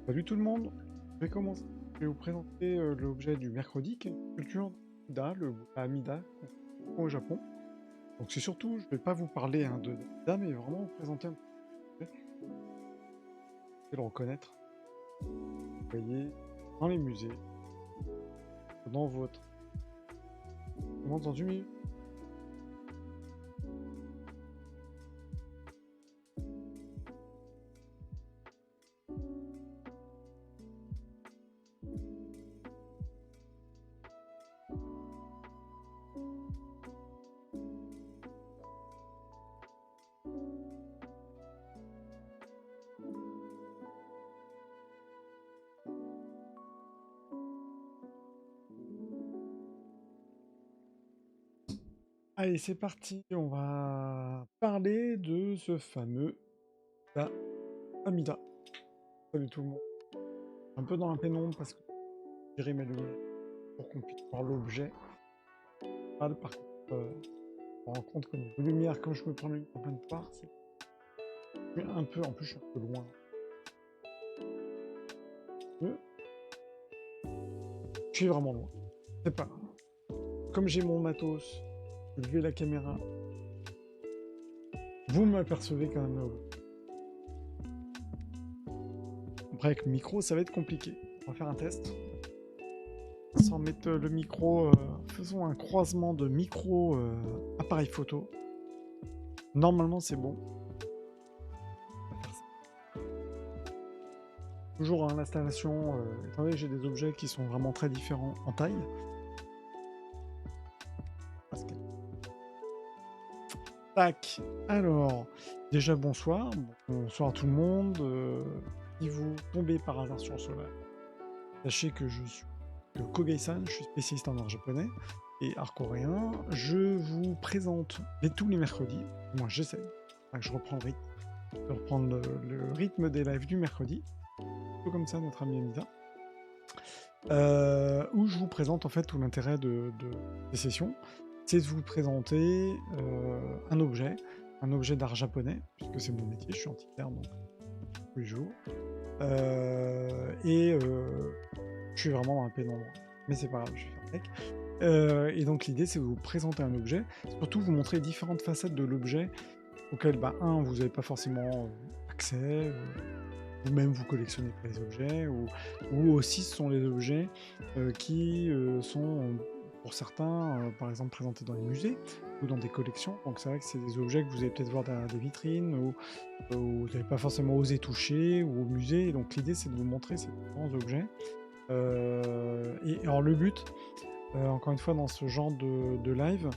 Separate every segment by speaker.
Speaker 1: Salut tout le monde, je vais commencer. Je vais vous présenter l'objet du mercredi, qui est une sculpture d'Amida, le Bouddha Amida qu'on trouve au Japon. Donc c'est surtout, je ne vais pas vous parler de d'Amida, mais vraiment vous présenter un petit objet, et le reconnaître. Vous voyez, dans les musées, dans votre... Comment entendu, mais... Allez, c'est parti, on va parler de ce fameux Bouddha Amida. Salut tout le monde. Un peu dans la pénombre parce que j'ai mes lumières pour qu'on puisse voir l'objet. Par contre, je me rends compte qu'au niveau lumière, quand je me prends une en pleine poire, c'est un peu, en plus je suis un peu loin. Je suis vraiment loin. C'est pas grave. Comme j'ai mon matos, je vais la caméra, vous m'apercevez quand même. Après avec le micro, ça va être compliqué. On va faire un test. Sans mettre le micro, faisons un croisement de micro appareil photo. Normalement c'est bon. On va faire ça. Toujours hein, l'installation, étant donné que j'ai des objets qui sont vraiment très différents en taille. Tac. Alors, déjà bonsoir. Bonsoir à tout le monde. Si vous tombez par hasard sur cela, sachez que je suis Kogei-san, je suis spécialiste en art japonais et art coréen. Je vous présente tous les mercredis, moi j'essaie, enfin, je reprends le rythme, de reprendre le rythme des lives du mercredi, un peu comme ça notre ami Amida, où je vous présente en fait tout l'intérêt des sessions, c'est de vous présenter un objet d'art japonais, puisque c'est mon métier, je suis antiquaire donc tous les jours. Je suis vraiment dans la pénombre. Mais c'est pas grave, je vais faire avec. Et donc l'idée c'est de vous présenter un objet, surtout vous montrer différentes facettes de l'objet auxquelles, vous n'avez pas forcément accès, ou même vous collectionnez pas les objets, ou aussi ce sont les objets qui sont, pour certains, par exemple présentés dans les musées ou dans des collections. Donc c'est vrai que c'est des objets que vous allez peut-être voir dans des vitrines, ou vous n'avez pas forcément osé toucher, ou au musée. Donc l'idée c'est de vous montrer ces différents objets. Et alors le but, encore une fois, dans ce genre de live,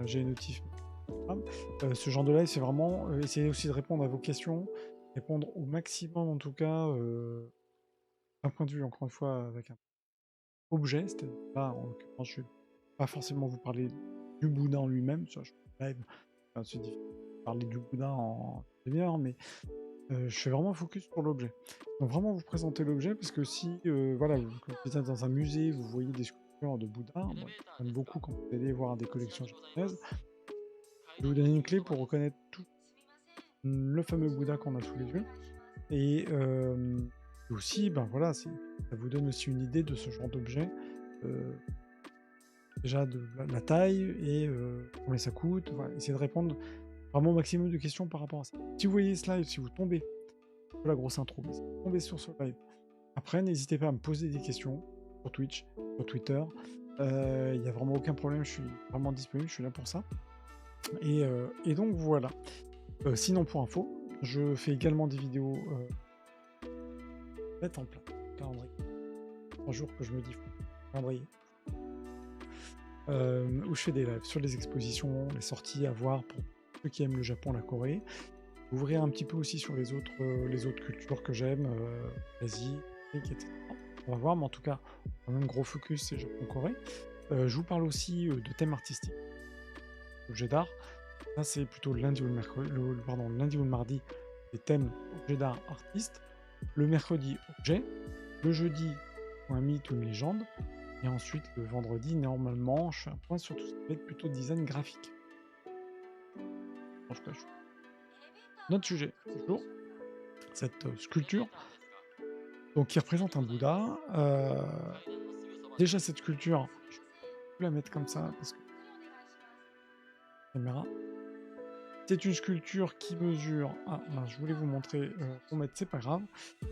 Speaker 1: j'ai une notif. Ce genre de live, c'est vraiment essayer aussi de répondre à vos questions, répondre au maximum en tout cas, d'un point de vue, encore une fois, avec un objet. C'est-à-dire là, en l'occurrence, je vais pas forcément vous parler du Bouddha en lui-même, sur le live, c'est difficile de parler du Bouddha en demi-heure, mais je fais vraiment focus sur l'objet. Donc vraiment vous présenter l'objet, parce que si voilà, quand vous êtes dans un musée, vous voyez des sculptures de Bouddha, moi j'aime beaucoup quand vous allez voir des collections japonaises, je vais vous donner une clé pour reconnaître tout le fameux Bouddha qu'on a sous les yeux. Et aussi, voilà, ça vous donne aussi une idée de ce genre d'objet. Déjà de la taille et combien ça coûte. Voilà, essayez de répondre vraiment au maximum de questions par rapport à ça. Si vous voyez ce live, si vous tombez la grosse intro, mais si vous tombez sur ce live, après n'hésitez pas à me poser des questions sur Twitch, sur Twitter. Il n'y a vraiment aucun problème, je suis vraiment disponible, je suis là pour ça. Et donc voilà. Sinon pour info, je fais également des vidéos mettre en place calendrier. 3 jours que je me dis calendrier. Où je fais des lives sur les expositions, les sorties à voir pour ceux qui aiment le Japon, la Corée. Ouvrir un petit peu aussi sur les autres cultures que j'aime, l'Asie, l'Afrique, etc. On va voir, mais en tout cas, un même gros focus, c'est Japon-Corée. Je vous parle aussi de thèmes artistiques, objets d'art. Ça, c'est plutôt le lundi ou le mercredi, le lundi ou le mardi, les thèmes objets d'art, artistes. Le mercredi, objet. Le jeudi, un mythe ou une légende. Et ensuite, le vendredi, normalement, je fais un point sur tout ce qui va être plutôt design graphique. En tout cas, notre sujet, toujours cette sculpture donc qui représente un Bouddha. Déjà cette sculpture, je peux la mettre comme ça parce que caméra. C'est une sculpture qui mesure ah mince, je voulais vous montrer, pour mettre, c'est pas grave.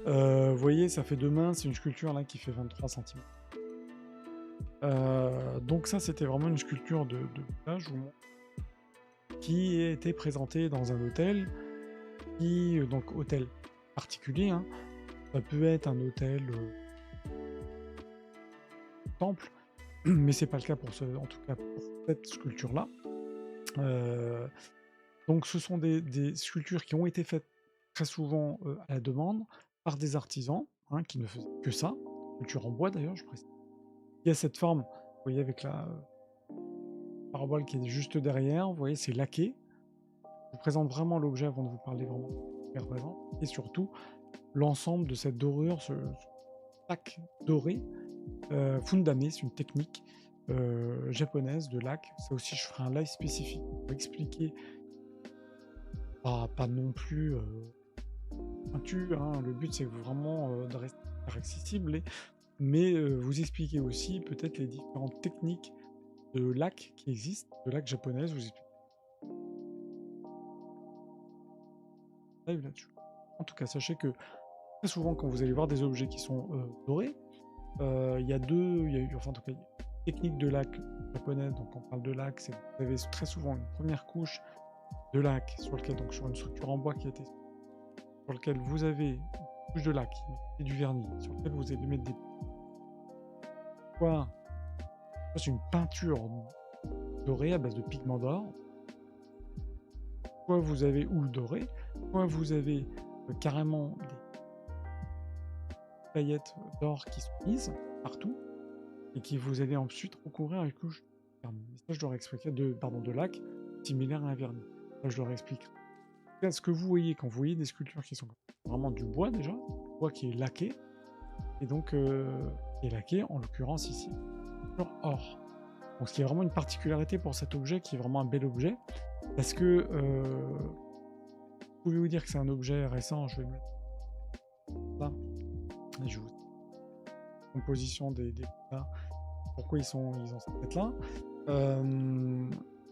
Speaker 1: Vous voyez, ça fait 2 mains, c'est une sculpture là qui fait 23 centimètres. Donc ça, c'était vraiment une sculpture de Bouddha, je vous montre, qui a été présentée dans un hôtel qui, donc hôtel particulier, hein. Ça peut être un hôtel, temple, mais c'est pas le cas pour en tout cas pour cette sculpture-là. Heu, donc ce sont des sculptures qui ont été faites très souvent, à la demande par des artisans, hein, qui ne faisaient que ça, sculpture en bois d'ailleurs, je précise. Il y a cette forme, vous voyez avec la, parabole qui est juste derrière, vous voyez, c'est laqué. Je vous présente vraiment l'objet avant de vous parler vraiment de ce qu'il représente et surtout l'ensemble de cette dorure, ce lac doré. Fundame, c'est une technique, japonaise de lac. Ça aussi, je ferai un live spécifique pour expliquer, pas non plus, pointu, hein. Le but, c'est vraiment, de rester accessible mais vous expliquer aussi peut-être les différentes techniques de lac qui existent, de lac japonaises, vous expliquer live là-dessus. En tout cas, sachez que très souvent, quand vous allez voir des objets qui sont, dorés, il y a eu enfin, en tout cas, il y a une technique de lac japonaise, donc on parle de lac, c'est vous avez très souvent une première couche de lac sur lequel donc sur une structure en bois qui a été sur lequel vous avez une couche de lac et du vernis, sur lequel vous allez mettre des soit c'est une peinture dorée à base de pigments d'or, soit vous avez ou doré, soit vous avez, carrément des paillettes d'or qui sont mises partout et qui vous allez ensuite recouvrir avec une couche de vernis. Mais ça, je leur expliquerai de lac similaire à un vernis. Ça, je leur expliquerai. En tout cas, ce que vous voyez quand vous voyez des sculptures qui sont vraiment du bois déjà, bois qui est laqué, et donc qui est laqué en l'occurrence ici sur or. Donc ce qui est vraiment une particularité pour cet objet qui est vraiment un bel objet, parce que vous pouvez vous dire que c'est un objet récent, je vais le mettre là, et je vous composition des là, pourquoi ils ont cette tête là.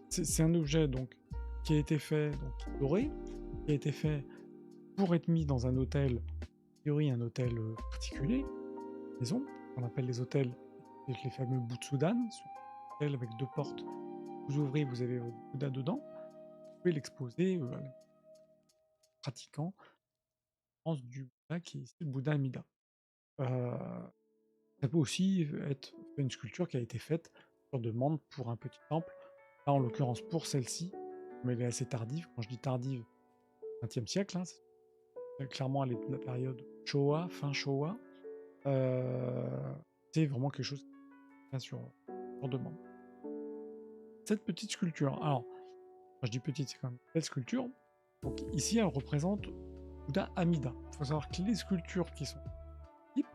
Speaker 1: C'est un objet donc qui a été fait donc doré, qui a été fait pour être mis dans un hôtel, a priori un hôtel particulier, maison, qu'on appelle les hôtels, avec les fameux Butsudan, sur hôtel avec 2 portes. Vous ouvrez, vous avez votre Bouddha dedans, vous pouvez l'exposer pratiquant pense du Bouddha qui est ici le Bouddha Amida. Euh, Ça peut aussi être une sculpture qui a été faite sur demande pour un petit temple. Là, en l'occurrence, pour celle-ci, mais elle est assez tardive. Quand je dis tardive, 20e siècle, hein, clairement, elle est de la période Showa, fin Showa. C'est vraiment quelque chose qui est fait sur demande. Cette petite sculpture, alors, quand je dis petite, c'est quand même une belle sculpture. Donc ici, elle représente Bouddha Amida. Il faut savoir que les sculptures qui sont type,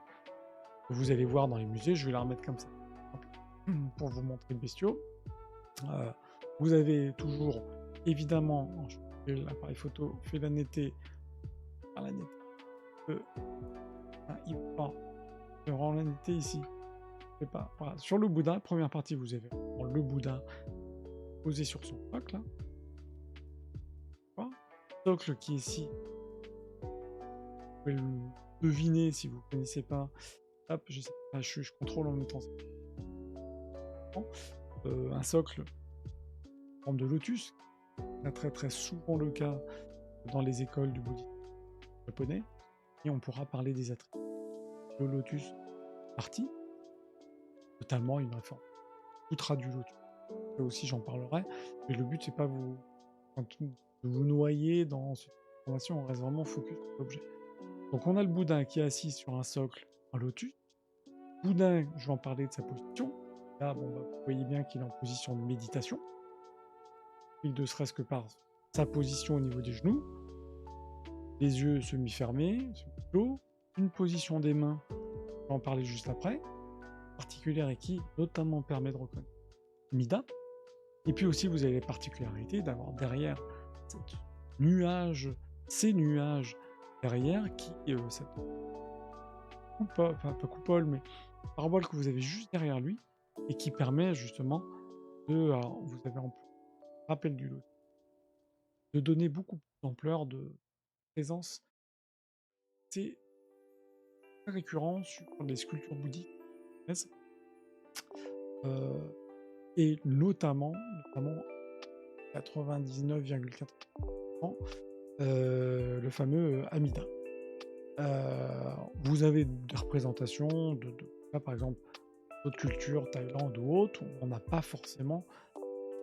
Speaker 1: que vous allez voir dans les musées, je vais la remettre comme ça, pour vous montrer le bestiau. Vous avez toujours, évidemment, l'appareil photo fait la netteté, par la netteté, je rends la netteté ici. Je sais pas. Voilà. Sur le Bouddha, première partie, vous avez le Bouddha posé sur son socle. Là. Voilà. Socle qui est ici. Vous pouvez le deviner si vous ne connaissez pas. Hop, je sais pas, je contrôle en même temps. Un socle en forme de lotus, très très très souvent le cas dans les écoles du bouddhisme japonais, et on pourra parler des attributs. Le lotus parti, notamment une réforme outra du lotus. Là aussi j'en parlerai, mais le but c'est pas de vous noyer dans cette information, on reste vraiment focus sur l'objet. Donc on a le Bouddha qui est assis sur un socle, un lotus. Bouddha, je vais en parler de sa position. Là, bon, vous voyez bien qu'il est en position de méditation. Ne serait-ce que par sa position au niveau des genoux. Les yeux semi-fermés, semi-clos. Une position des mains, je vais en parler juste après, particulière et qui notamment permet de reconnaître Mida. Et puis aussi, vous avez les particularités d'avoir derrière ces nuages derrière qui coupole, enfin pas coupole, mais parabole que vous avez juste derrière lui et qui permet justement de, alors vous avez en plus rappel du lot, de donner beaucoup plus d'ampleur, de présence. C'est très récurrent sur les sculptures bouddhiques japonaises, heu et notamment 99,4 le fameux, Amida. Vous avez des représentations là, par exemple, d'autres cultures, Thaïlande ou autres, où on n'a pas forcément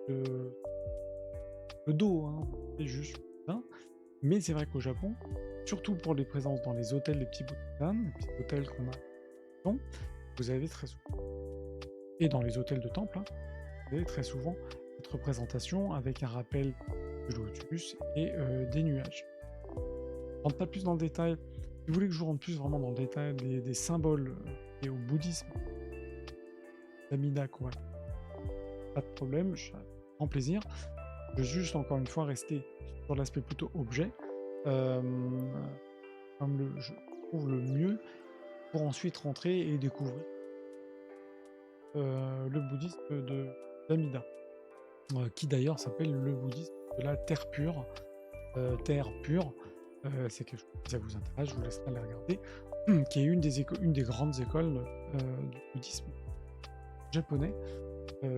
Speaker 1: le dos, hein, c'est juste hein. Mais c'est vrai qu'au Japon, surtout pour les présences dans les hôtels, les petits Budokan, les petits hôtels qu'on a bon, vous avez très souvent et dans les hôtels de temple, hein, vous avez très souvent cette représentation avec un rappel du lotus et des nuages. Je rentre pas plus dans le détail. Si vous voulez que je vous rentre plus vraiment dans le détail des symboles, liés au bouddhisme, d'Amida quoi, pas de problème, je grand plaisir. Je veux juste encore une fois rester sur l'aspect plutôt objet, hem, comme je trouve le mieux pour ensuite rentrer et découvrir, le bouddhisme d'Amida, qui d'ailleurs s'appelle le bouddhisme de la terre pure. Terre pure, c'est quelque chose si ça vous intéresse, je vous laisserai aller regarder, qui est une des grandes écoles, du bouddhisme japonais,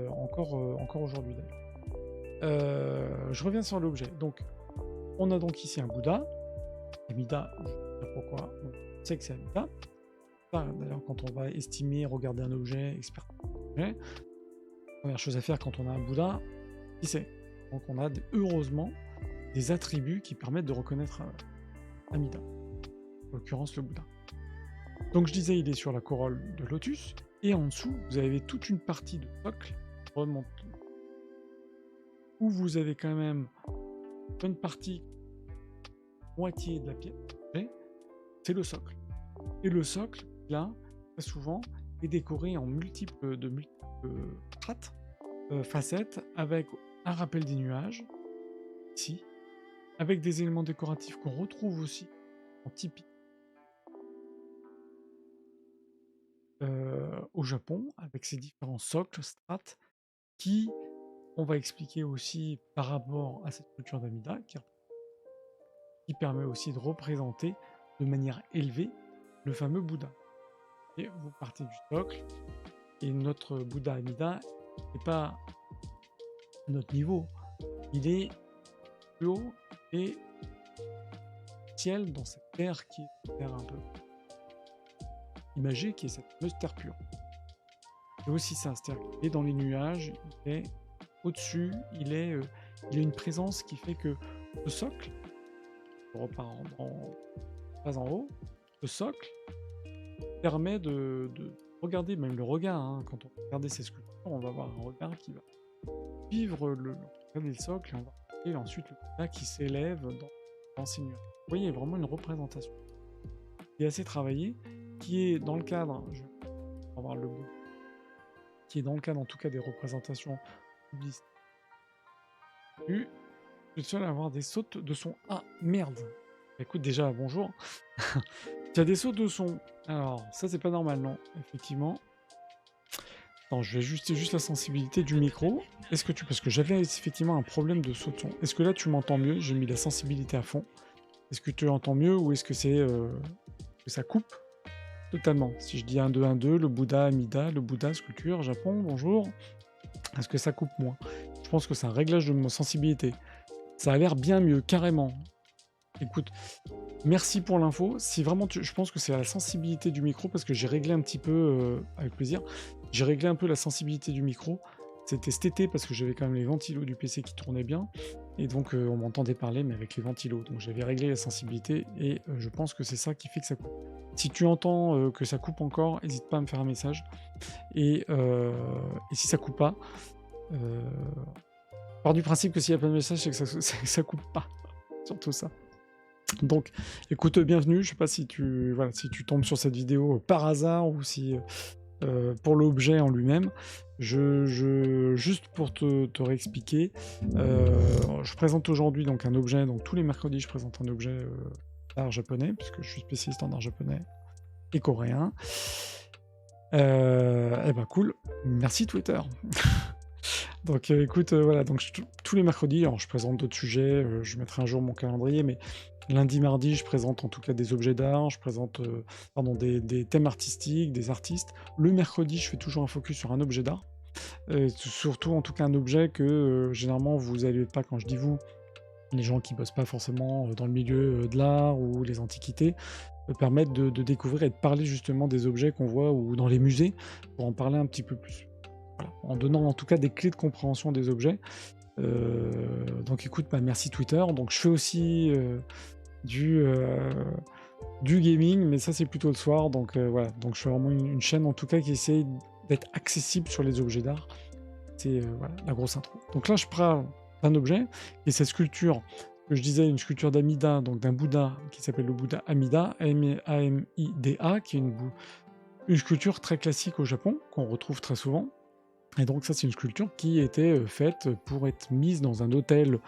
Speaker 1: encore aujourd'hui d'ailleurs. Je reviens sur l'objet. Donc, on a donc ici un Bouddha. Amida, je vais dire pourquoi. On sait que c'est Amida. Ça, d'ailleurs, quand on va estimer, regarder un objet, expertiser un objet, première chose à faire quand on a un Bouddha, qui c'est? Donc, on a heureusement des attributs qui permettent de reconnaître Amida, en l'occurrence le Bouddha. Donc, je disais, il est sur la corolle de lotus, et en dessous, vous avez toute une partie de socle remonte où vous avez quand même une partie moitié de la pièce, c'est le socle. Et le socle, là, très souvent, est décoré en multiples strates, facettes, avec un rappel des nuages, ici, avec des éléments décoratifs qu'on retrouve aussi en typique au Japon, avec ces différents socles, strates, qui, on va expliquer aussi par rapport à cette culture d'Amida, qui permet aussi de représenter de manière élevée le fameux Bouddha. Et vous partez du socle, et notre Bouddha Amida n'est pas à notre niveau, il est plus haut et ciel dans cette terre qui est une terre un peu imagée, qui est cette fameuse terre pure. C'est aussi ça, c'est-à-dire qu'il est dans les nuages, il est au-dessus, il a une présence qui fait que le socle, on repart pas en haut, le socle permet de regarder, même le regard, hein, quand on regarde ces sculptures, on va avoir un regard qui va suivre regarder le socle, et on va regarder ensuite le Bouddha qui s'élève dans ces nuages. Vous voyez, vraiment une représentation qui est assez travaillée, qui est dans le cadre, je vais avoir le bout, qui est dans le cadre en tout cas des représentations bouddhistes. Je suis le seul à avoir des sautes de son. Ah merde! Écoute, déjà, bonjour. Tu as des sautes de son. Alors, ça, c'est pas normal, non, effectivement. Attends, je vais ajuster juste la sensibilité du micro. Est-ce que tu. Parce que j'avais effectivement un problème de saut de son. Est-ce que là, tu m'entends mieux? J'ai mis la sensibilité à fond. Est-ce que tu entends mieux ou est-ce que c'est. Que ça coupe totalement? Si je dis 1, 2, 1, 2, le Bouddha, Amida, le Bouddha, sculpture, Japon, bonjour. Est-ce que ça coupe moins? Je pense que c'est un réglage de ma sensibilité. Ça a l'air bien mieux, carrément. Écoute, merci pour l'info. Si vraiment, je pense que c'est la sensibilité du micro, parce que j'ai réglé un petit peu, avec plaisir, j'ai réglé un peu la sensibilité du micro. C'était cet été, parce que j'avais quand même les ventilos du PC qui tournaient bien, et donc on m'entendait parler, mais avec les ventilos. Donc j'avais réglé la sensibilité, et je pense que c'est ça qui fait que ça coupe. Si tu entends que ça coupe encore, n'hésite pas à me faire un message. Et si ça coupe pas, part du principe que s'il n'y a pas de message, c'est que ça coupe pas. Surtout ça. Donc, écoute, bienvenue. Je sais pas si tu tombes sur cette vidéo par hasard ou si pour l'objet en lui-même. Juste pour te réexpliquer, je présente aujourd'hui donc un objet. Donc tous les mercredis, je présente un objet d'art japonais, puisque je suis spécialiste en art japonais. et coréen. Eh ben cool, merci Twitter. Donc écoute, voilà, donc tous les mercredis, alors je présente d'autres sujets, je mettrai un jour mon calendrier, mais lundi, mardi, je présente en tout cas des objets d'art, je présente pardon, des thèmes artistiques, des artistes. Le mercredi, je fais toujours un focus sur un objet d'art, surtout en tout cas un objet que généralement vous n'allez pas, quand je dis vous, les gens qui bossent pas forcément dans le milieu de l'art ou les antiquités, permettent de découvrir et de parler justement des objets qu'on voit ou dans les musées, pour en parler un petit peu plus. Voilà, en donnant en tout cas des clés de compréhension des objets. Donc écoute, bah, merci Twitter. Donc je fais aussi du, euh, du gaming, mais ça c'est plutôt le soir. Donc voilà, donc je fais vraiment une chaîne en tout cas qui essaie d'être accessible sur les objets d'art. C'est voilà, la grosse intro. Donc là je prends un objet, et cette sculpture que je disais, une sculpture d'Amida, donc d'un Bouddha qui s'appelle le Bouddha Amida, A-M-I-D-A, qui est une sculpture très classique au Japon, qu'on retrouve très souvent. Et donc ça, c'est une sculpture qui était faite pour être mise dans un hôtel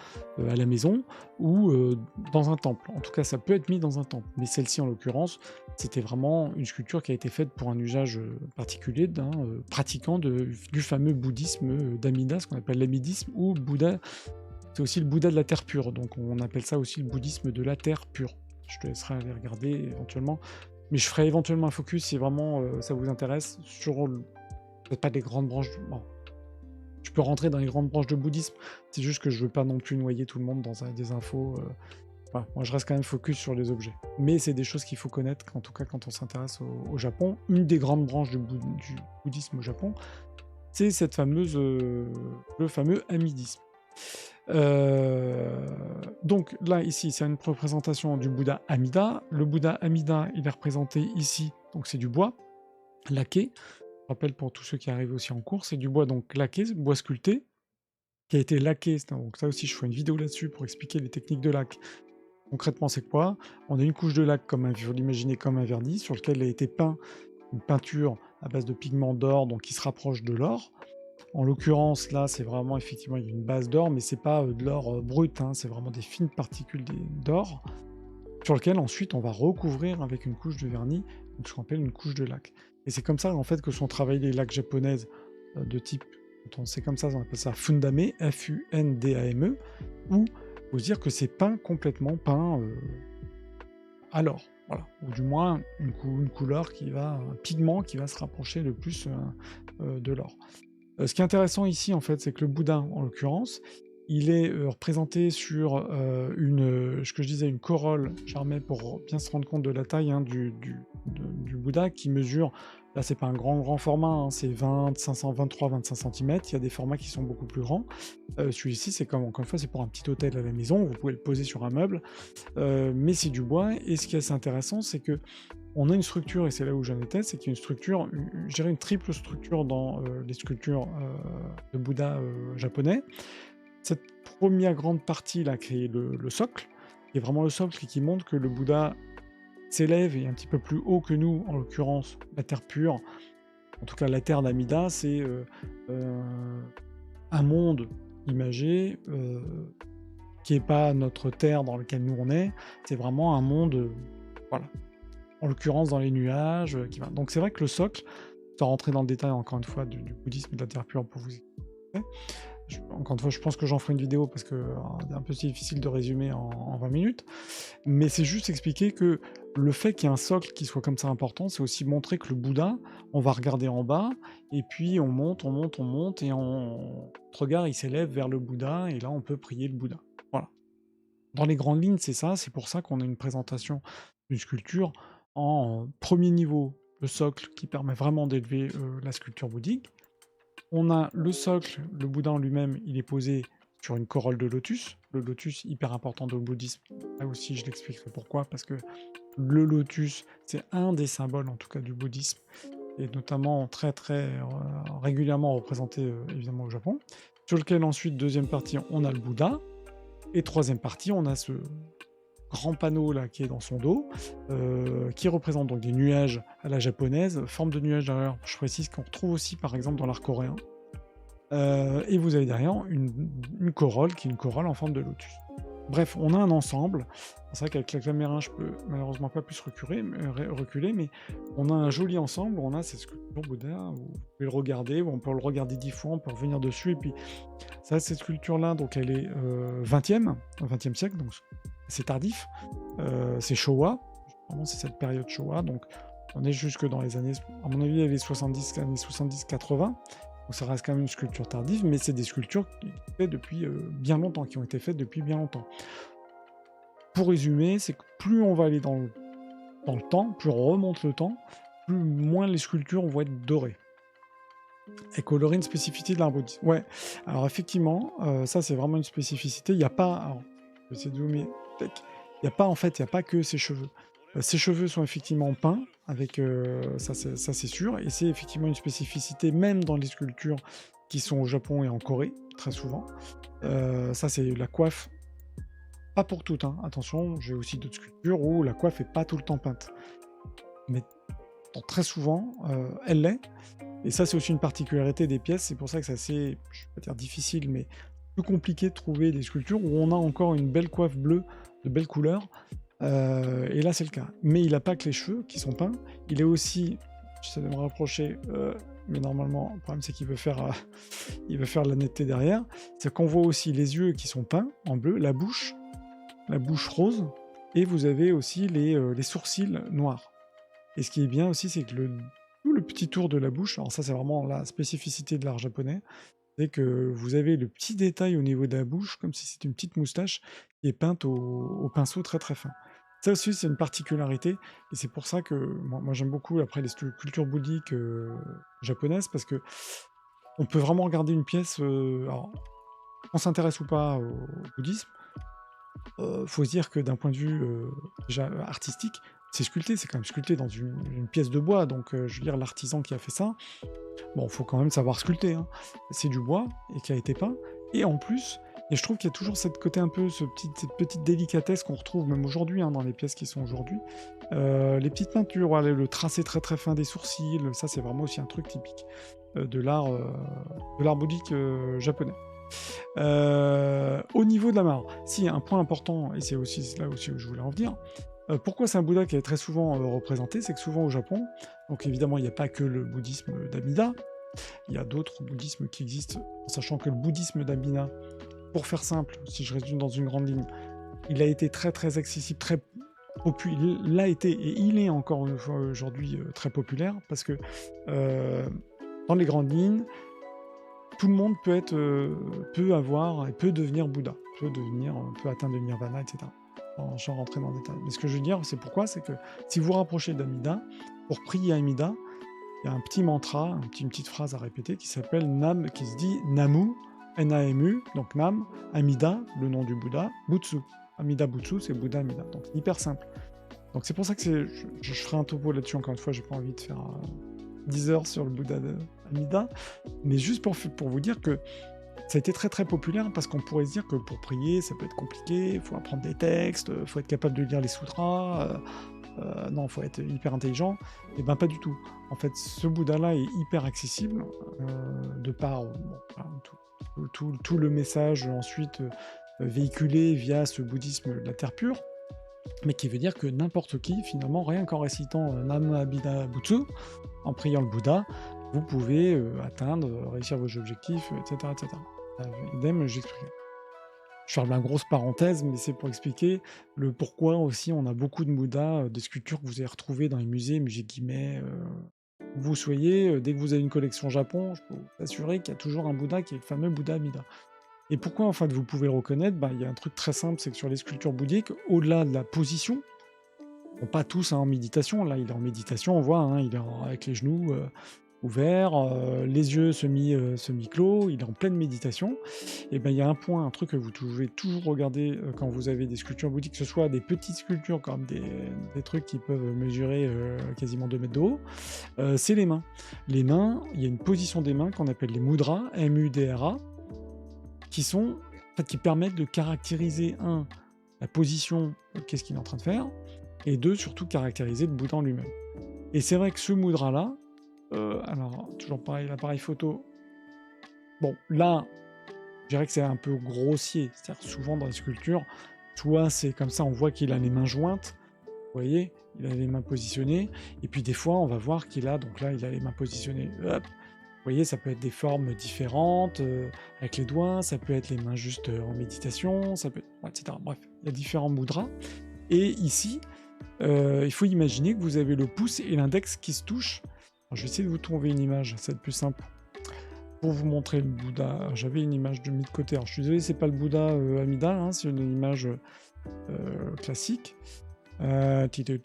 Speaker 1: à la maison ou dans un temple. En tout cas, ça peut être mis dans un temple. Mais celle-ci, en l'occurrence, c'était vraiment une sculpture qui a été faite pour un usage particulier d'un pratiquant du fameux bouddhisme d'Amida, ce qu'on appelle l'amidisme, ou Bouddha. C'est aussi le Bouddha de la terre pure. Donc on appelle ça aussi le bouddhisme de la terre pure. Je te laisserai aller regarder éventuellement. Mais je ferai éventuellement un focus si vraiment ça vous intéresse sur peut-être pas des grandes branches. Bon, je peux rentrer dans les grandes branches de bouddhisme, c'est juste que je veux pas non plus noyer tout le monde dans des infos. Voilà. Moi, je reste quand même focus sur les objets. Mais c'est des choses qu'il faut connaître, en tout cas quand on s'intéresse au Japon. Une des grandes branches du bouddhisme au Japon, c'est cette fameuse, le fameux amidisme. Donc là, ici, c'est une représentation du Bouddha Amida. Le Bouddha Amida, il est représenté ici, donc c'est du bois laqué. Je rappelle pour tous ceux qui arrivent aussi en cours, c'est du bois donc laqué, bois sculpté, qui a été laqué. Donc ça aussi, je ferai une vidéo là-dessus pour expliquer les techniques de laque. Concrètement, c'est quoi? On a une couche de laque, comme il faut l'imaginer comme un vernis, sur lequel a été peint une peinture à base de pigments d'or, donc qui se rapproche de l'or. En l'occurrence, là, c'est vraiment, effectivement, il y a une base d'or, mais c'est pas de l'or brut, hein, c'est vraiment des fines particules d'or, sur lequel ensuite on va recouvrir avec une couche de vernis, donc ce qu'on appelle une couche de laque. Et c'est comme ça en fait que sont travaillées les laques japonaises de type, c'est comme ça, on appelle ça fundame, F-U-N-D-A-M-E, ou faut se dire que c'est complètement peint à l'or, voilà, ou du moins une couleur un pigment qui va se rapprocher le plus de l'or. Ce qui est intéressant ici en fait, c'est que le Bouddha en l'occurrence, il est représenté sur ce que je disais, une corolle, je remets pour bien se rendre compte de la taille du Bouddha, qui mesure, là c'est pas un grand format, hein, c'est 23-25 cm, il y a des formats qui sont beaucoup plus grands. Celui-ci, c'est comme, encore une fois, c'est pour un petit hôtel à la maison, vous pouvez le poser sur un meuble, mais c'est du bois, et ce qui est assez intéressant, c'est que on a une structure, et c'est là où j'en étais, c'est qu'il y a une structure, je dirais une triple structure dans les sculptures de Bouddha japonais. Cette première grande partie là, qui est le socle, qui est vraiment le socle qui montre que le Bouddha s'élève et est un petit peu plus haut que nous, en l'occurrence la terre pure, en tout cas la terre d'Amida, c'est un monde imagé qui n'est pas notre terre dans laquelle nous on est, c'est vraiment un monde, voilà, en l'occurrence dans les nuages. Donc c'est vrai que le socle, sans rentrer dans le détail encore une fois du bouddhisme et de la terre pure pour vous expliquer, encore une fois, je pense que j'en ferai une vidéo parce que c'est un peu difficile de résumer en 20 minutes, mais c'est juste expliquer que le fait qu'il y ait un socle qui soit comme ça important, c'est aussi montrer que le Bouddha, on va regarder en bas, et puis on monte, et notre regard il s'élève vers le Bouddha, et là on peut prier le Bouddha. Voilà. Dans les grandes lignes, c'est ça, c'est pour ça qu'on a une présentation d'une sculpture en premier niveau, le socle qui permet vraiment d'élever la sculpture bouddhique. On a le socle, le Bouddha en lui-même, il est posé sur une corolle de lotus. Le lotus, hyper important dans le bouddhisme. Là aussi, je l'expliquerai pourquoi, parce que le lotus, c'est un des symboles, en tout cas, du bouddhisme, et notamment très régulièrement représenté, évidemment, au Japon. Sur lequel, ensuite, deuxième partie, on a le Bouddha. Et troisième partie, on a ce grand panneau là qui est dans son dos, qui représente donc des nuages à la japonaise, forme de nuages derrière, je précise qu'on retrouve aussi par exemple dans l'art coréen. Et vous avez derrière une corolle qui est une corolle en forme de lotus. Bref, on a un ensemble. C'est vrai qu'avec la caméra, je peux malheureusement pas plus reculer, mais on a un joli ensemble. On a cette sculpture Bouddha où vous pouvez le regarder, où on peut le regarder 10 fois, on peut revenir dessus. Et puis, ça, cette sculpture-là, donc elle est 20e, au 20e siècle, donc c'est tardif. C'est Showa, vraiment c'est cette période Showa. Donc on est jusque dans les années, à mon avis, les 70, années 70-80. Donc ça reste quand même une sculpture tardive, mais c'est des sculptures qui ont été faites depuis bien longtemps, qui ont été faites depuis bien longtemps. Pour résumer, c'est que plus on va aller dans le temps, plus on remonte le temps, plus moins les sculptures vont être dorées et colorées, une spécificité de l'art bouddhiste. Ouais, alors effectivement, ça c'est vraiment une spécificité. Il n'y a pas, alors, je vais essayer de zoomer, tac. Il n'y a pas, en fait, il n'y a pas que ses cheveux. Ses cheveux sont effectivement peints, avec, ça c'est sûr, et c'est effectivement une spécificité même dans les sculptures qui sont au Japon et en Corée, très souvent. Ça c'est la coiffe, pas pour toutes, hein, attention, j'ai aussi d'autres sculptures où la coiffe est pas tout le temps peinte. Mais très souvent, elle l'est. Et ça, c'est aussi une particularité des pièces. C'est pour ça que c'est assez, je vais pas dire difficile, mais plus compliqué de trouver des sculptures où on a encore une belle coiffe bleue, de belles couleurs. Et là, c'est le cas. Mais il n'a pas que les cheveux qui sont peints. Il est aussi, j'essaie de me rapprocher, mais normalement, le problème, c'est qu'il veut faire, il veut faire la netteté derrière. C'est qu'on voit aussi les yeux qui sont peints en bleu, la bouche rose, et vous avez aussi les sourcils noirs. Et ce qui est bien aussi, c'est que tout le petit tour de la bouche, alors ça c'est vraiment la spécificité de l'art japonais, c'est que vous avez le petit détail au niveau de la bouche, comme si c'était une petite moustache, qui est peinte au pinceau très très fin. Ça aussi c'est une particularité, et c'est pour ça que moi j'aime beaucoup après les cultures bouddhiques japonaises, parce que on peut vraiment regarder une pièce, alors on s'intéresse ou pas au bouddhisme, faut se dire que d'un point de vue, déjà artistique, c'est sculpté, c'est quand même sculpté dans une pièce de bois, donc je veux dire l'artisan qui a fait ça, bon, faut quand même savoir sculpter, hein. C'est du bois et qui a été peint, et en plus, et je trouve qu'il y a toujours cette côté un peu cette petite délicatesse qu'on retrouve même aujourd'hui, hein, dans les pièces qui sont aujourd'hui. Les petites peintures, voilà, le tracé très, très fin des sourcils, ça c'est vraiment aussi un truc typique, de l'art bouddhique, japonais. Au niveau de la mare, si, un point important, et c'est là aussi où je voulais en venir, pourquoi c'est un Bouddha qui est très souvent représenté, c'est que souvent au Japon, donc évidemment il n'y a pas que le bouddhisme d'Amida, il y a d'autres bouddhismes qui existent, sachant que le bouddhisme d'Amida, pour faire simple, si je résume dans une grande ligne, il a été très très accessible, très populaire, l'a été et il est encore une fois aujourd'hui très populaire, parce que dans les grandes lignes, tout le monde peut avoir et peut devenir Bouddha, peut atteindre le nirvana, etc. Sans rentrer dans le détail. Mais ce que je veux dire, c'est pourquoi, c'est que si vous vous rapprochez d'Amida, pour prier Amida, il y a un petit mantra, une petite phrase à répéter qui s'appelle Nam, qui se dit Namu, N-A-M-U, donc Nam, Amida, le nom du Bouddha, Butsu. Amida Butsu, c'est Bouddha Amida. Donc hyper simple. Donc c'est pour ça que je ferai un topo là-dessus, encore une fois, j'ai pas envie de faire 10 heures sur le Bouddha Amida, mais juste pour vous dire que ça a été très très populaire, parce qu'on pourrait se dire que pour prier, ça peut être compliqué, il faut apprendre des textes, il faut être capable de lire les sutras, non, il faut être hyper intelligent. Et ben pas du tout. En fait, ce Bouddha-là est hyper accessible, de par tout le message ensuite véhiculé via ce bouddhisme de la terre pure, mais qui veut dire que n'importe qui, finalement, rien qu'en récitant Nam Abhida Butsu, en priant le Bouddha, vous pouvez atteindre, réussir vos objectifs, etc. etc. Idem, j'expliquerai. Je ferme la grosse parenthèse, mais c'est pour expliquer le pourquoi aussi on a beaucoup de Bouddhas, des sculptures que vous allez retrouver dans les musées guillemets, où vous soyez, dès que vous avez une collection Japon, je peux vous assurer qu'il y a toujours un Bouddha qui est le fameux Bouddha Amida. Et pourquoi en fait vous pouvez le reconnaître? Bah, il y a un truc très simple, c'est que sur les sculptures bouddhiques, au-delà de la position, bon, pas tous hein, en méditation, là il est en méditation, on voit, hein, il est avec les genoux ouverts, les yeux semi-clos, il est en pleine méditation. Et ben il y a un point, un truc que vous pouvez toujours regarder quand vous avez des sculptures bouddhiques, que ce soit des petites sculptures comme des trucs qui peuvent mesurer quasiment 2 mètres de haut, c'est les mains. Les mains, il y a une position des mains qu'on appelle les mudras, M-U-D-R-A, qui permettent de caractériser, la position, qu'est-ce qu'il est en train de faire, et deux, surtout caractériser le Bouddha en lui-même. Et c'est vrai que ce mudra-là, alors, toujours pareil, l'appareil photo. Bon, là, je dirais que c'est un peu grossier. C'est-à-dire souvent dans les sculptures, soit c'est comme ça, on voit qu'il a les mains jointes, vous voyez, il a les mains positionnées, et puis des fois, on va voir qu'il a, donc là, il a les mains positionnées, hop. Vous voyez, ça peut être des formes différentes, avec les doigts, ça peut être les mains juste en méditation, ça peut être, ouais, etc. Bref, il y a différents mudras. Et ici, il faut imaginer que vous avez le pouce et l'index qui se touchent. Alors, je vais essayer de vous trouver une image, ça va être plus simple. Pour vous montrer le Bouddha, alors, j'avais une image de mis de côté. Alors, je suis désolé, c'est pas le Bouddha Amida, hein, c'est une image classique. C'était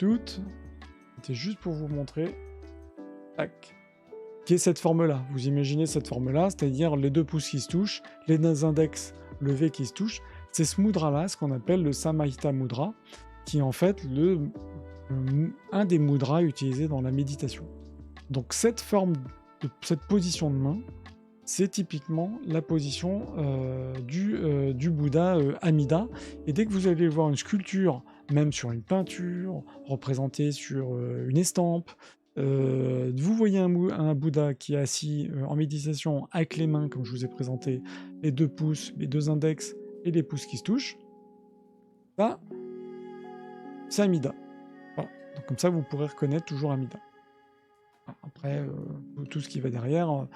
Speaker 1: juste pour vous montrer. Tac. Qui est cette forme-là. Vous imaginez cette forme-là, c'est-à-dire les deux pouces qui se touchent, les deux index levés qui se touchent. C'est ce mudra-là, ce qu'on appelle le Samahita Mudra, qui est en fait un des mudras utilisés dans la méditation. Donc cette forme, cette position de main, c'est typiquement la position du Bouddha Amida. Et dès que vous allez voir une sculpture, même sur une peinture, représentée sur une estampe, vous voyez un Bouddha qui est assis en méditation avec les mains, comme je vous ai présenté, les deux pouces, les deux index et les pouces qui se touchent, ça, c'est Amida. Voilà. Donc comme ça, vous pourrez reconnaître toujours Amida. Après, tout ce qui va derrière,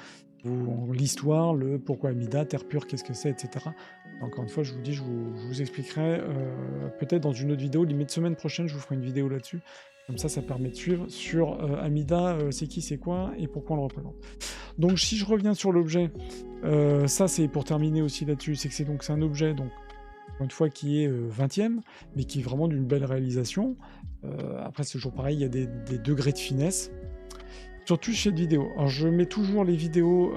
Speaker 1: l'histoire, le pourquoi Amida, terre pure, qu'est-ce que c'est, etc. Encore une fois, je vous dis, je vous expliquerai peut-être dans une autre vidéo, limite semaine prochaine, je vous ferai une vidéo là-dessus. Comme ça permet de suivre sur Amida, c'est qui, c'est quoi, et pourquoi on le représente. Donc si je reviens sur l'objet, ça c'est pour terminer aussi là-dessus, c'est que c'est un objet, donc, encore une fois, qui est 20e, mais qui est vraiment d'une belle réalisation. Après, c'est toujours pareil, il y a des degrés de finesse. Surtout cette vidéo. Alors je mets toujours les vidéos,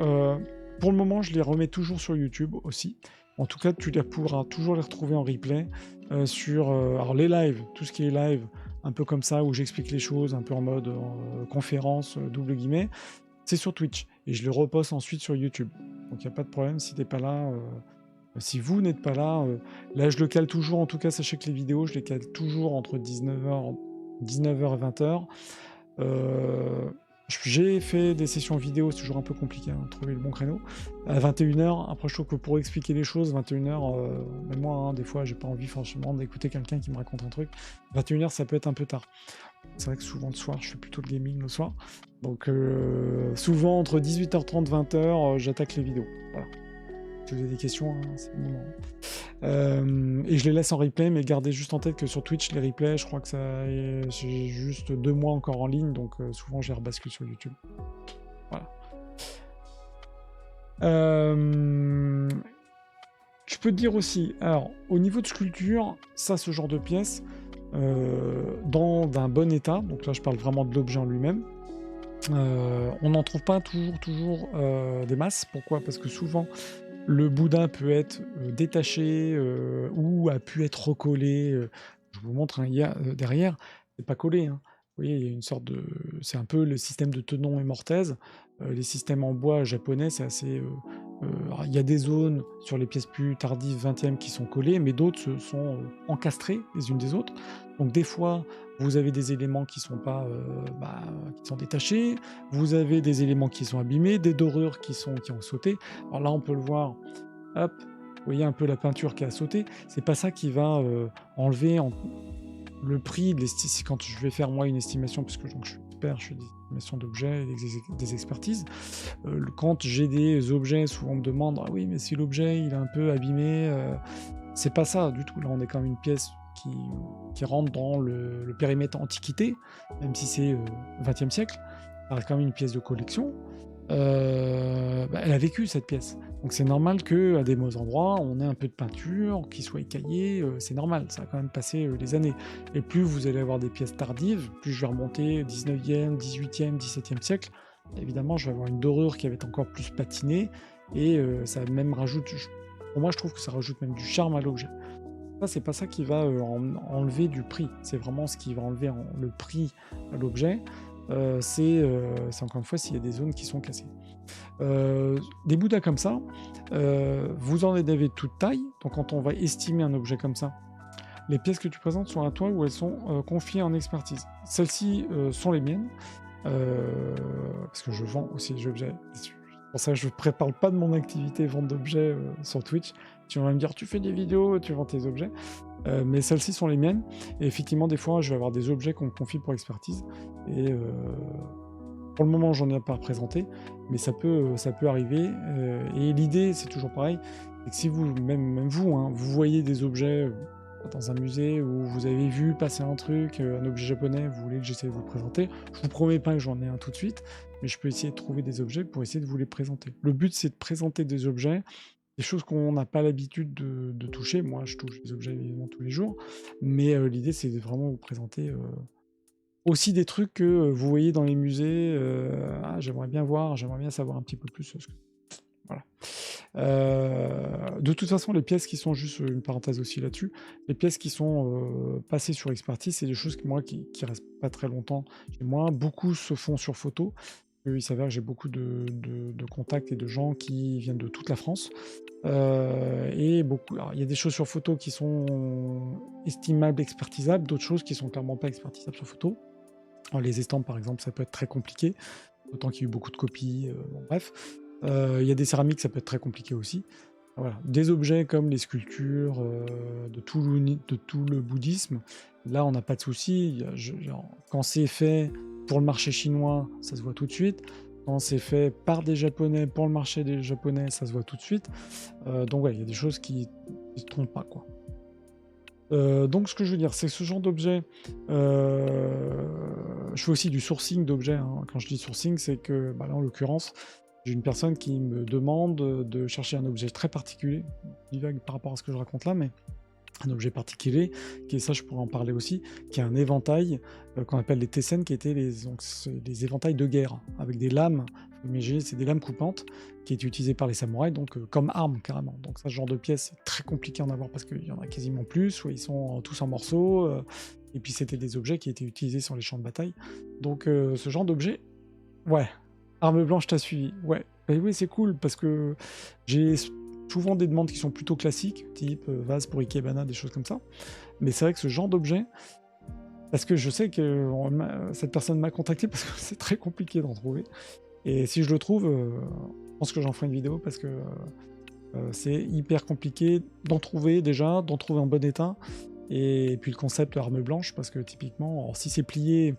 Speaker 1: pour le moment, je les remets toujours sur YouTube aussi. En tout cas, tu pourras toujours les retrouver en replay sur alors les lives, tout ce qui est live, un peu comme ça, où j'explique les choses, un peu en mode conférence, double guillemets, c'est sur Twitch. Et je les reposte ensuite sur YouTube. Donc il n'y a pas de problème si t'es pas là. Si vous n'êtes pas là, là je le cale toujours, en tout cas sachez que les vidéos, je les cale toujours entre 19h et 20h. J'ai fait des sessions vidéo, c'est toujours un peu compliqué de trouver le bon créneau. À 21h, après je trouve que pour expliquer les choses, 21h, même moi, des fois j'ai pas envie forcément d'écouter quelqu'un qui me raconte un truc. 21h ça peut être un peu tard. C'est vrai que souvent le soir, je fais plutôt le gaming le soir. Donc souvent entre 18h30 et 20h, j'attaque les vidéos. Voilà. Si vous avez des questions, c'est le moment. Et je les laisse en replay, mais gardez juste en tête que sur Twitch, les replays, je crois que j'ai juste 2 mois encore en ligne, donc souvent je les rebascule sur YouTube. Voilà. Je peux te dire aussi, alors au niveau de sculpture, ça, ce genre de pièce, dans d'un bon état, donc là je parle vraiment de l'objet en lui-même, on n'en trouve pas toujours des masses. Pourquoi? Parce que souvent le Bouddha peut être détaché ou a pu être recollé. Je vous montre, il y a derrière, c'est pas collé. Vous voyez, il y a une sorte de. C'est un peu le système de Tenon et Mortaise. Les systèmes en bois japonais, c'est assez. Il y a des zones sur les pièces plus tardives 20e qui sont collées, mais d'autres sont encastrées les unes des autres. Donc des fois, vous avez des éléments qui sont pas, qui sont détachés. Vous avez des éléments qui sont abîmés, des dorures qui ont sauté. Alors là, on peut le voir. Hop, vous voyez un peu la peinture qui a sauté. C'est pas ça qui va enlever le prix. Quand je vais faire moi une estimation, parce que donc, je suis expert, je fais des estimations d'objets, des expertises. Quand j'ai des objets, souvent on me demande ah oui, mais si l'objet il est un peu abîmé, c'est pas ça du tout. Là, on est quand même une pièce qui rentre dans le périmètre antiquité, même si c'est 20e siècle, ça reste quand même une pièce de collection. Elle a vécu cette pièce. Donc c'est normal qu'à des mauvais endroits, on ait un peu de peinture, qui soit écaillé, c'est normal, ça a quand même passé les années. Et plus vous allez avoir des pièces tardives, plus je vais remonter 19e, 18e, 17e siècle, évidemment je vais avoir une dorure qui va être encore plus patinée, et ça même rajoute, pour moi je trouve que ça rajoute même du charme à l'objet. Ça, c'est pas ça qui va enlever du prix, c'est vraiment ce qui va enlever le prix à l'objet. C'est encore une fois s'il y a des zones qui sont cassées. Des Bouddhas comme ça, vous en avez de toute taille, donc quand on va estimer un objet comme ça, les pièces que tu présentes sont à toi ou elles sont confiées en expertise. Celles-ci sont les miennes, parce que je vends aussi des objets pour ça que je ne parle pas de mon activité vente d'objets sur Twitch. Tu vas me dire, tu fais des vidéos, tu vends tes objets. Mais celles-ci sont les miennes. Et effectivement, des fois, je vais avoir des objets qu'on me confie pour expertise. Et pour le moment, j'en ai pas à représenter, mais ça peut arriver. Et l'idée, c'est toujours pareil, c'est que si vous, même vous, hein, vous voyez des objets dans un musée où vous avez vu passer un truc, un objet japonais, vous voulez que j'essaie de vous le présenter, je vous promets pas que j'en ai un tout de suite, mais je peux essayer de trouver des objets pour essayer de vous les présenter. Le but, c'est de présenter des objets, des choses qu'on n'a pas l'habitude de toucher. Moi, je touche des objets évidemment tous les jours, mais l'idée, c'est de vraiment vous présenter aussi des trucs que vous voyez dans les musées. Ah, j'aimerais bien voir, j'aimerais bien savoir un petit peu plus. Voilà. De toute façon, les pièces qui sont juste une parenthèse aussi là-dessus, les pièces qui sont passées sur expertise, c'est des choses que moi qui restent pas très longtemps chez moi. Beaucoup se font sur photo. Il s'avère que j'ai beaucoup de contacts et de gens qui viennent de toute la France. Et beaucoup. Alors, il y a des choses sur photo qui sont estimables, expertisables, d'autres choses qui sont clairement pas expertisables sur photo. Alors, les estampes, par exemple, ça peut être très compliqué, d'autant qu'il y a eu beaucoup de copies. Bon, bref. Il y a des céramiques, ça peut être très compliqué aussi. Voilà. Des objets comme les sculptures de tout le bouddhisme, là, on n'a pas de souci. Quand c'est fait pour le marché chinois, ça se voit tout de suite. Quand c'est fait par des Japonais pour le marché des Japonais, ça se voit tout de suite. Donc, ouais, il y a des choses qui ne se trompent pas, quoi. Donc, ce que je veux dire, c'est que ce genre d'objet, je fais aussi du sourcing d'objets, hein. Quand je dis sourcing, c'est que, bah, là, en l'occurrence, j'ai une personne qui me demande de chercher un objet très particulier, divague par rapport à ce que je raconte là, mais un objet particulier, qui est ça, je pourrais en parler aussi, qui est un éventail qu'on appelle les Tessen, qui étaient des éventails de guerre, avec des lames. Mais c'est des lames coupantes qui étaient utilisées par les samouraïs, donc comme armes carrément. Donc ça, ce genre de pièces, c'est très compliqué à en avoir parce qu'il y en a quasiment plus, soit ils sont tous en morceaux, et puis c'était des objets qui étaient utilisés sur les champs de bataille. Donc ce genre d'objet, ouais. Arme blanche, t'as suivi. Ouais. Bah oui, c'est cool parce que j'ai souvent des demandes qui sont plutôt classiques, type vase pour Ikebana, des choses comme ça. Mais c'est vrai que ce genre d'objet, parce que je sais que cette personne m'a contacté parce que c'est très compliqué d'en trouver. Et si je le trouve, je pense que j'en ferai une vidéo parce que c'est hyper compliqué d'en trouver déjà, d'en trouver en bon état. Et puis le concept arme blanche, parce que typiquement, alors, si c'est plié,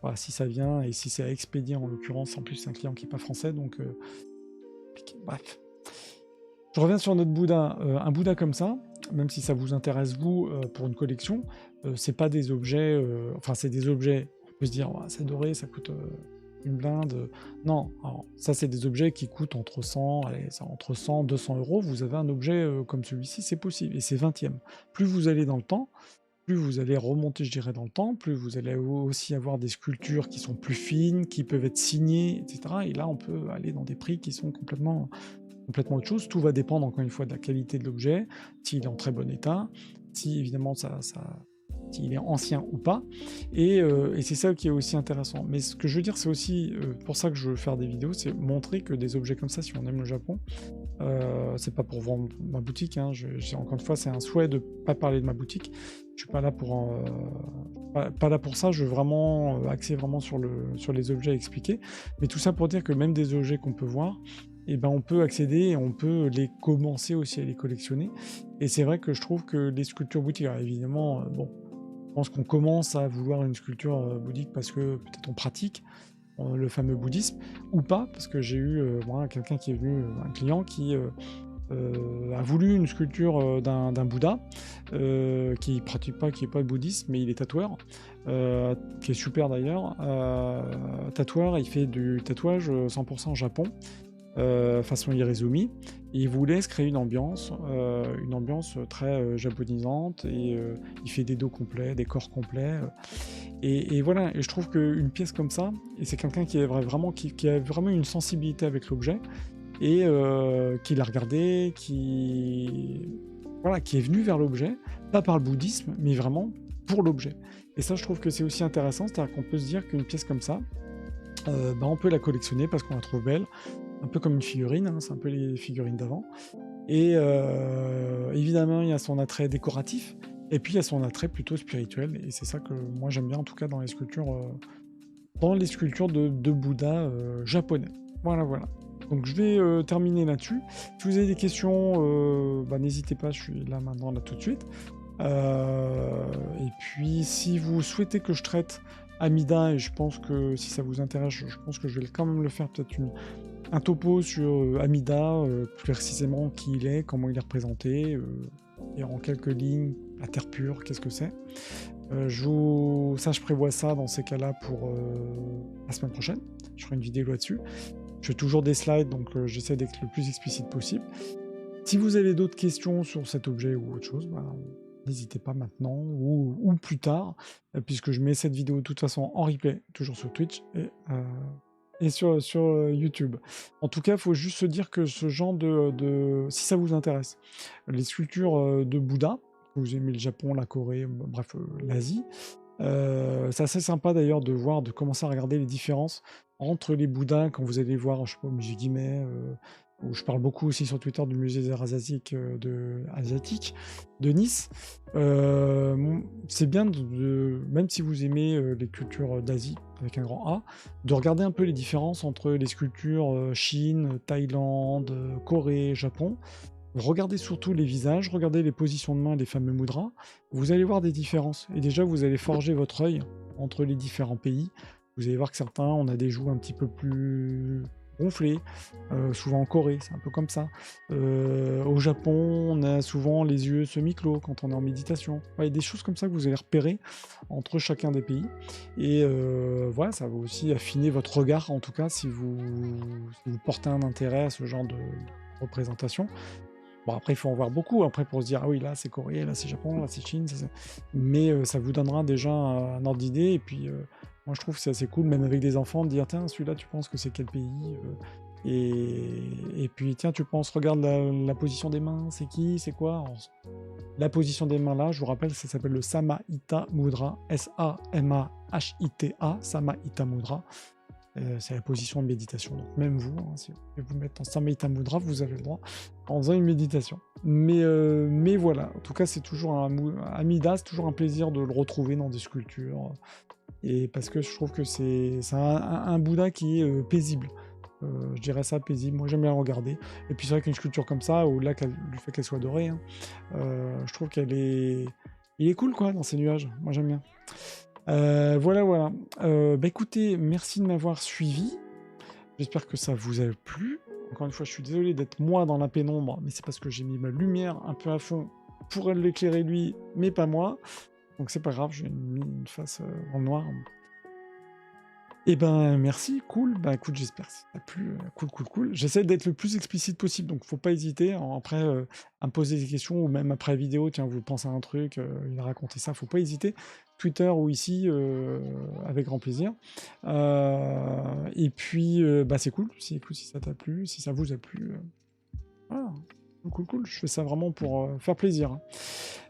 Speaker 1: voilà, si ça vient, et si c'est à expédier en l'occurrence, en plus c'est un client qui n'est pas français, donc bref. Je reviens sur notre Bouddha. Un Bouddha comme ça, même si ça vous intéresse vous pour une collection, c'est pas des objets, enfin c'est des objets, on peut se dire, ouais, c'est doré, ça coûte une blinde. Non, alors, ça c'est des objets qui coûtent entre 100, allez, entre 100 200 euros. Vous avez un objet comme celui-ci, c'est possible, et c'est 20e. Plus vous allez dans le temps, plus vous allez remonter, je dirais, dans le temps, plus vous allez aussi avoir des sculptures qui sont plus fines, qui peuvent être signées, etc. Et là, on peut aller dans des prix qui sont complètement autre chose. Tout va dépendre, encore une fois, de la qualité de l'objet, s'il est en très bon état, si évidemment s'il est ancien ou pas. Et c'est ça qui est aussi intéressant. Mais ce que je veux dire, c'est aussi pour ça que je veux faire des vidéos, c'est montrer que des objets comme ça, si on aime le Japon, c'est pas pour vendre ma boutique, hein, encore une fois, c'est un souhait de pas parler de ma boutique. Je suis pas là pour pas là pour ça. Je veux vraiment axer vraiment sur les objets à expliquer. Mais tout ça pour dire que même des objets qu'on peut voir, eh ben on peut accéder et on peut les commencer aussi à les collectionner. Et c'est vrai que je trouve que les sculptures bouddhiques, alors évidemment, bon, je pense qu'on commence à vouloir une sculpture bouddhique parce que peut-être on pratique le fameux bouddhisme, ou pas, parce que j'ai eu quelqu'un qui est venu, un client qui a voulu une sculpture d'un Bouddha qui pratique pas, qui est pas le bouddhisme, mais il est tatoueur, qui est super d'ailleurs. Tatoueur, il fait du tatouage 100% Japon, façon Irezumi, et il voulait se créer une ambiance très japonisante, et il fait des dos complets, des corps complets, et voilà. Et je trouve qu'une pièce comme ça, et c'est quelqu'un qui a vraiment une sensibilité avec l'objet, et qui l'a regardé, qui est venu vers l'objet, pas par le bouddhisme, mais vraiment pour l'objet. Et ça, je trouve que c'est aussi intéressant, c'est-à-dire qu'on peut se dire qu'une pièce comme ça, on peut la collectionner parce qu'on la trouve belle, un peu comme une figurine, hein, c'est un peu les figurines d'avant. Et évidemment, il y a son attrait décoratif, et puis il y a son attrait plutôt spirituel, et c'est ça que moi j'aime bien, en tout cas dans les sculptures de Bouddha japonais. Voilà. Donc je vais terminer là-dessus. Si vous avez des questions, bah, n'hésitez pas, je suis là maintenant, là tout de suite. Et puis si vous souhaitez que je traite Amida, et je pense que si ça vous intéresse, je pense que je vais quand même le faire, peut-être un topo sur Amida, plus précisément qui il est, comment il est représenté, et en quelques lignes, la Terre pure, qu'est-ce que c'est. Ça, je prévois ça dans ces cas-là pour la semaine prochaine. Je ferai une vidéo là-dessus. Je fais toujours des slides, donc j'essaie d'être le plus explicite possible. Si vous avez d'autres questions sur cet objet ou autre chose, bah, n'hésitez pas maintenant ou plus tard, puisque je mets cette vidéo de toute façon en replay, toujours sur Twitch et sur YouTube. En tout cas, il faut juste se dire que ce genre si ça vous intéresse, les sculptures de Bouddha, que vous aimez le Japon, la Corée, bref, l'Asie, c'est assez sympa d'ailleurs de commencer à regarder les différences entre les Bouddhas quand vous allez voir, je sais pas, au musée Guimet, où je parle beaucoup aussi sur Twitter du musée des arts asiatiques de Nice. C'est bien, même si vous aimez les cultures d'Asie, avec un grand A, de regarder un peu les différences entre les sculptures Chine, Thaïlande, Corée, Japon. Regardez surtout les visages, regardez les positions de main des fameux mudras, vous allez voir des différences. Et déjà, vous allez forger votre œil entre les différents pays. Vous allez voir que certains, on a des joues un petit peu plus gonflées, souvent en Corée, c'est un peu comme ça. Au Japon, on a souvent les yeux semi-clos quand on est en méditation. Il y a des choses comme ça que vous allez repérer entre chacun des pays. Et voilà, ça va aussi affiner votre regard, en tout cas, si vous portez un intérêt à ce genre de représentation. Bon, après, il faut en voir beaucoup, après, pour se dire, ah oui, là, c'est Corée, là, c'est Japon, là, c'est Chine, mais ça vous donnera déjà un ordre d'idée, et puis moi, je trouve que c'est assez cool, même avec des enfants, de dire, tiens, celui-là, tu penses que c'est quel pays et puis, tiens, tu penses, regarde la position des mains, c'est qui, c'est quoi. Alors, la position des mains, là, je vous rappelle, ça s'appelle le Samahita Mudra, S-A-M-A-H-I-T-A, Samahita Mudra. C'est la position de méditation. Donc même vous, si vous voulez vous mettre en Samahita Mudra, vous avez le droit en faisant une méditation. Mais voilà, en tout cas, c'est toujours Amida, c'est toujours un plaisir de le retrouver dans des sculptures. Et parce que je trouve que c'est un Bouddha qui est paisible. Je dirais ça, paisible. Moi, j'aime bien le regarder. Et puis c'est vrai qu'une sculpture comme ça, au-delà du fait qu'elle soit dorée, hein, je trouve il est cool, quoi, dans ces nuages. Moi, j'aime bien. Voilà. Bah écoutez, merci de m'avoir suivi. J'espère que ça vous a plu. Encore une fois, je suis désolé d'être moi dans la pénombre, mais c'est parce que j'ai mis ma lumière un peu à fond pour l'éclairer lui, mais pas moi. Donc c'est pas grave, j'ai mis une face en noir. Eh ben merci, cool. Bah écoute, j'espère que ça t'a plu. Cool. J'essaie d'être le plus explicite possible, donc faut pas hésiter après à me poser des questions ou même après la vidéo, tiens, vous pensez à un truc, il a raconté ça, faut pas hésiter. Twitter ou ici, avec grand plaisir. Et puis, bah c'est cool. Si ça t'a plu, si ça vous a plu, voilà. Cool. Je fais ça vraiment pour faire plaisir, hein.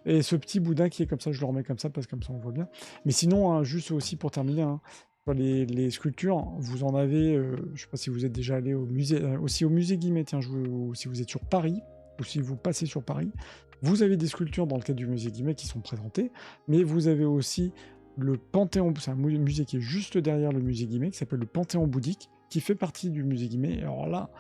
Speaker 1: Et ce petit Bouddha qui est comme ça, je le remets comme ça parce que comme ça on voit bien. Mais sinon, hein, juste aussi pour terminer, hein, sur les sculptures, vous en avez, je sais pas si vous êtes déjà allé au musée, aussi au musée Guimet, tiens, si vous êtes sur Paris, ou si vous passez sur Paris, vous avez des sculptures dans le cadre du musée Guimet qui sont présentées, mais vous avez aussi le Panthéon, c'est un musée qui est juste derrière le musée Guimet, qui s'appelle le Panthéon bouddhique, qui fait partie du musée Guimet. Et alors là,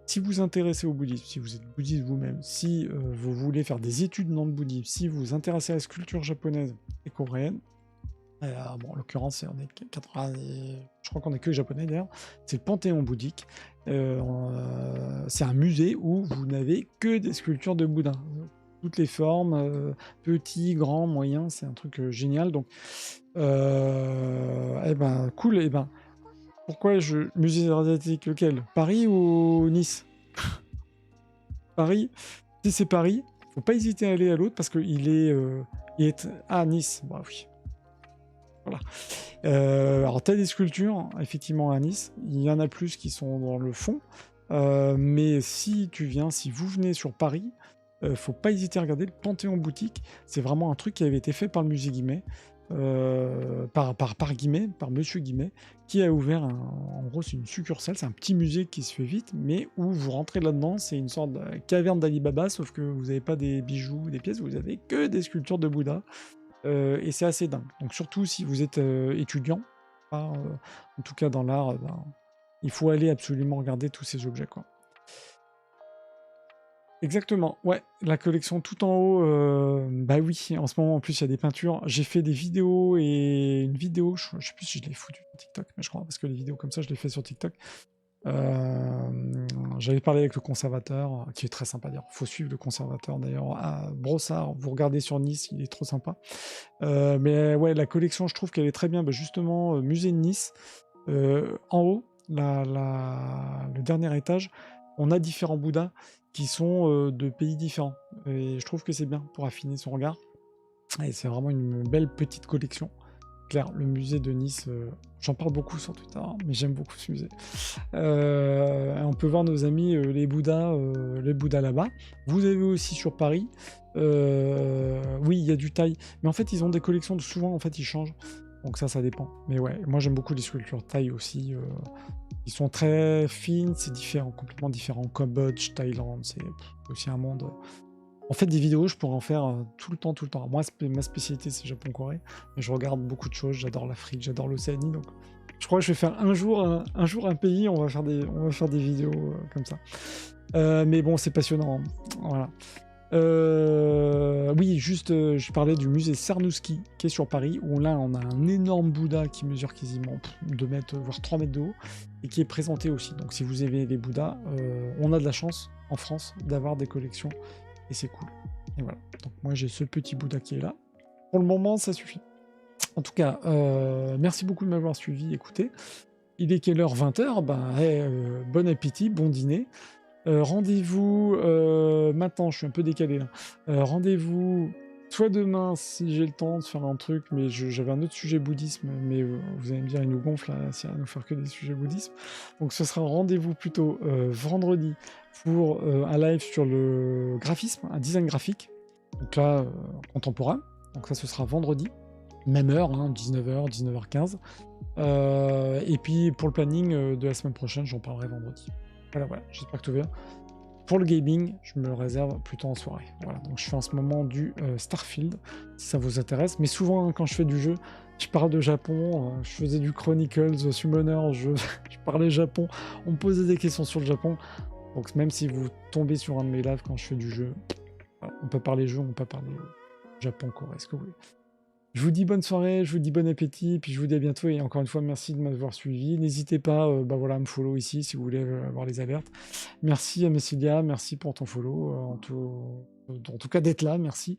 Speaker 1: si vous vous intéressez au bouddhisme, si vous êtes bouddhiste vous-même, si vous voulez faire des études dans le bouddhisme, si vous vous intéressez à la sculpture japonaise et coréenne, bon, en l'occurrence, on est 80, je crois qu'on est que japonais d'ailleurs, c'est le Panthéon bouddhique. C'est un musée où vous n'avez que des sculptures de Bouddha. Toutes les formes, petits, grands, moyens, c'est un truc génial. Donc, cool. Pourquoi musée asiatique, lequel? Paris ou Nice? Paris. Si c'est Paris, faut pas hésiter à aller à l'autre parce qu'il est à Nice. Bah oui. Voilà. Alors, tu as des sculptures, effectivement, à Nice. Il y en a plus qui sont dans le fond. Mais si vous venez sur Paris, faut pas hésiter à regarder le Panthéon bouddhique. C'est vraiment un truc qui avait été fait par le musée Guimet, par Guimet, par Monsieur Guimet, qui a ouvert en gros, c'est une succursale, c'est un petit musée qui se fait vite, mais où vous rentrez là-dedans, c'est une sorte de caverne d'Ali Baba, sauf que vous n'avez pas des bijoux, des pièces, vous avez que des sculptures de Bouddha. Et c'est assez dingue. Donc surtout si vous êtes étudiant, en tout cas dans l'art, Il faut aller absolument regarder tous ces objets, quoi. Exactement, ouais, la collection tout en haut, bah oui, en ce moment, en plus, il y a des peintures. J'ai fait des vidéos et une vidéo, je sais plus si je l'ai foutu sur TikTok, mais je crois, parce que les vidéos comme ça, je les fais sur TikTok. J'avais parlé avec le conservateur, qui est très sympa d'ailleurs. Faut suivre le conservateur d'ailleurs à Brossard. Vous regardez sur Nice, il est trop sympa. Mais ouais, la collection, je trouve qu'elle est très bien. Bah, justement, musée de Nice, en haut, le dernier étage, on a différents Bouddhas qui sont de pays différents. Et je trouve que c'est bien pour affiner son regard. Et c'est vraiment une belle petite collection. Claire, le musée de Nice, j'en parle beaucoup sur Twitter, hein, mais j'aime beaucoup ce musée. On peut voir nos amis les Bouddhas là-bas. Vous avez aussi sur Paris, oui, il y a du Thaï, mais en fait, ils ont des collections, souvent, en fait, ils changent. Donc ça dépend. Mais ouais, moi j'aime beaucoup les sculptures Thaï aussi. Ils sont très fines, c'est différent, complètement différent. Cambodge, Thaïlande, c'est aussi un monde. En fait, des vidéos, je pourrais en faire tout le temps, tout le temps. Moi, ma spécialité, c'est Japon-Corée, mais je regarde beaucoup de choses. J'adore l'Afrique, j'adore l'Océanie, donc je crois que je vais faire un jour un pays, on va faire des vidéos comme ça. Mais bon, c'est passionnant, hein. Voilà. Oui, juste, je parlais du musée Cernouski, qui est sur Paris, où là, on a un énorme Bouddha qui mesure quasiment 2 mètres, voire 3 mètres de haut, et qui est présenté aussi. Donc, si vous aimez les Bouddhas, on a de la chance, en France, d'avoir des collections, et c'est cool. Et voilà. Donc, moi, j'ai ce petit Bouddha qui est là. Pour le moment, ça suffit. En tout cas, merci beaucoup de m'avoir suivi, écouté. Il est quelle heure? 20h. Ben, bon appétit, bon dîner. Rendez-vous maintenant, je suis un peu décalé là. Rendez-vous soit demain si j'ai le temps de faire un truc, mais j'avais un autre sujet bouddhisme, mais vous allez me dire, il nous gonfle là, si à nous faire que des sujets bouddhisme. Donc ce sera rendez-vous plutôt vendredi pour un live sur le graphisme, un design graphique. Donc là, contemporain. Donc ça, ce sera vendredi. Même heure, hein, 19h, 19h15. Et puis pour le planning de la semaine prochaine, j'en parlerai vendredi. Voilà, j'espère que tout va bien. Pour le gaming, je me le réserve plutôt en soirée. Voilà, donc je fais en ce moment du Starfield, si ça vous intéresse. Mais souvent, hein, quand je fais du jeu, je parle de Japon. Je faisais du Chronicles, Summoner, je parlais Japon. On me posait des questions sur le Japon. Donc même si vous tombez sur un de mes lives quand je fais du jeu, voilà, on peut parler jeu, on peut parler Japon, Corée, ce que vous voulez. Je vous dis bonne soirée, je vous dis bon appétit, puis je vous dis à bientôt et encore une fois merci de m'avoir suivi. N'hésitez pas bah voilà, à me follow ici si vous voulez avoir les alertes. Merci à Messilia, merci pour ton follow, en tout cas d'être là, merci.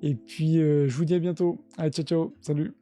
Speaker 1: Et puis je vous dis à bientôt. Allez, ciao ciao, salut.